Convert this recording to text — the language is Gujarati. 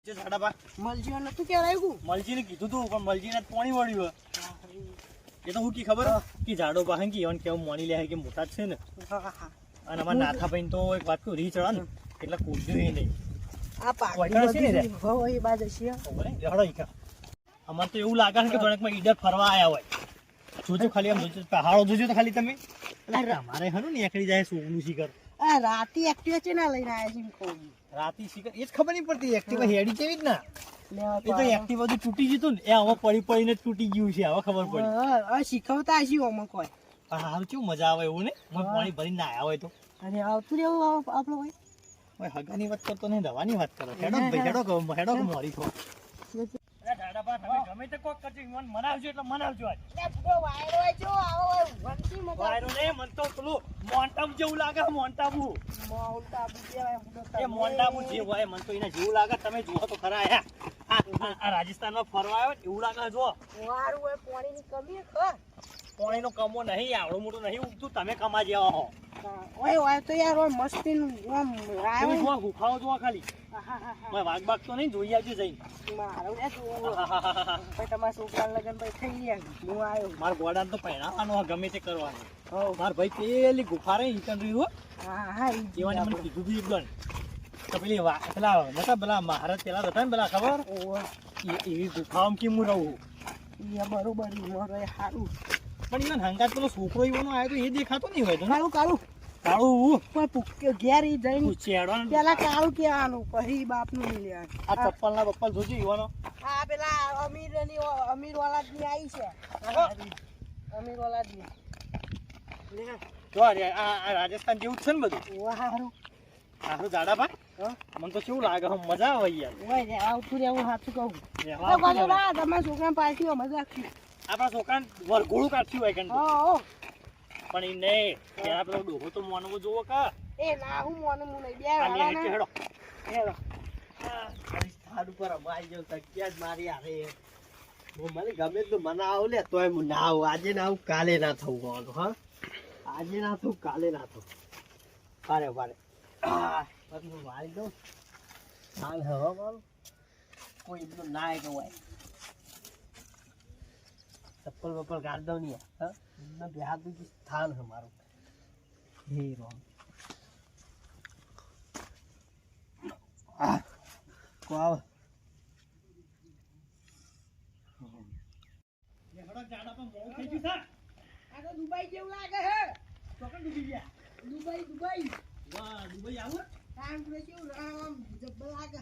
જે ઝાડાપા મલજીઓ નતું કહેવાયું મલજીને કીધું તું પણ મલજીને પાણી વળ્યું એ તો હું કી ખબર કે ઝાડો પાસે કે એવન કેવું મોણી લે કે મોટા જ છે ને અને અમારા નાથા ભાઈ તો એક વાત કહું રી ચડા ને એટલે કૂદ્યું એ નહીં આ પાડી હો એ બાજ છે અમારે તો એવું લાગે છે કે ગણકમાં ઈડર ફરવા આવ્યા હોય જોજો ખાલી આમ જોજો પહાડો જોજો તો ખાલી તમે અમારે હનું ને એકડી જાય સોનું શિખર આ રાતી એક્ટિવા છે ના લઈને આયા છે કહું રાતી શિખર એ જ ખબર નહીં પડતી એક્ટિવા હેડી કેવી જ ના લેવા એ તો એક્ટિવા બધું તૂટી જતું ને એ હવે પડી પડીને જ તૂટી ગયું છે હવે ખબર પડી આ શીખવતા હશી ઓમાં કોઈ પણ હાલ કેવું મજા આવે એવું ને પાણી ભરીને ના આવ્યા હોય તો અને આવતું રહેવું આપણો ભાઈ ઓય હગાની વાત કરતો નહીં દવાની વાત કરો હેડો ભાઈ હેડો મોરી થો દાડા તમે ગમે તે કોક કરજો મન મનાવજો એટલે મનાવજો આજ એ પૂરો વાયરો આજો આવો વંતી મજા વાયરો ને મન તો પેલું મોન્ટાબુ જેવું લાગે મોન્ટાબુ મોટાબુ કહેવાય એ મોન્ટાબુ જે હોય મન તો એના જેવું લાગે તમે જુઓ તો ખરા આ રાજસ્થાનમાં ફરવા આવ્યો એવું લાગે જો વારું હોય પાણીની કમી ખા પાણીનો કમો નહીં આવડો મોટો નહીં ઉગતું તમે કમા જેવા હો ઓય તો યાર ઓય મસ્તી આમ રાય જો ગુફાઓ જો ખાલી મેં વાઘ બાગ તો નહીં જોઈ આવજો જઈને મારો ને ભાઈ તમારા છોકરા લગન ભાઈ થઈ ગયા હું આવ્યો મારા ગોડાને તો પહેરાવાનો ગમે તે કરવાનું મારા ભાઈ પેલી ગુફા રહી ઈકન રહ્યું હા એવાની મને કીધું બી એકદમ તો પેલી પેલા નતા પેલા મહારાજ પેલા હતા ને પેલા ખબર એવી ગુફામાં કેમ હું રહું એ બરોબર મારે સારું પણ ઈવન હંગાત પેલો છોકરો એવાનો આવ્યો તો એ દેખાતો નહીં હોય તો કાળું કાળું કાળું કોઈ પૂછ્યો ઘેર ઈ જઈને ચેડવાનું પેલા કાળું કહેવાનું પછી બાપનું નહીં લેવાનું આ ચપ્પલ ના બપ્પલ જોજો ઈવાનો હા પેલા અમીર વાલાદની આવી છે અમીર વાલાદની જો આ રાજસ્થાન જેવું જ છે ને બધું વાહારું આખું દાડા ભાઈ મને તો કેવું લાગે મજા આવે યાર ઓય આવતું રહેવું સાચું કહું રહેવા તમારા છોકરા પાર્ટી મજા રાખી આપણા છોકરાને વરઘોડું કાઢ્યું હોય કંઈ હા પણ એ નહીં પેલા પેલો ડોહો તો મોનવો જોવો કા એ ના હું મોને હું નહીં બે આ લે હેડો હેડો સ્થાન ઉપર અમારી જો તકિયા જ મારી આવે હું મને ગમે તો મને આવું લે તોય હું ના આવું આજે ના આવું કાલે ના થવું હોવાનું હા આજે ના થવું કાલે ના થવું વારે વારે હું મારી દઉં હાલ હવા મારું કોઈ એટલું ના કે હોય ચપ્પલ બપ્પલ કાઢ દઉં નહીં હા બે હાથ બીજું સ્થાન છે મારું હે રોમ આવે આ તો દુબઈ જેવું લાગે હે દુબઈ દુબઈ આવું કામ કરે કેવું આમ જબ્બર લાગે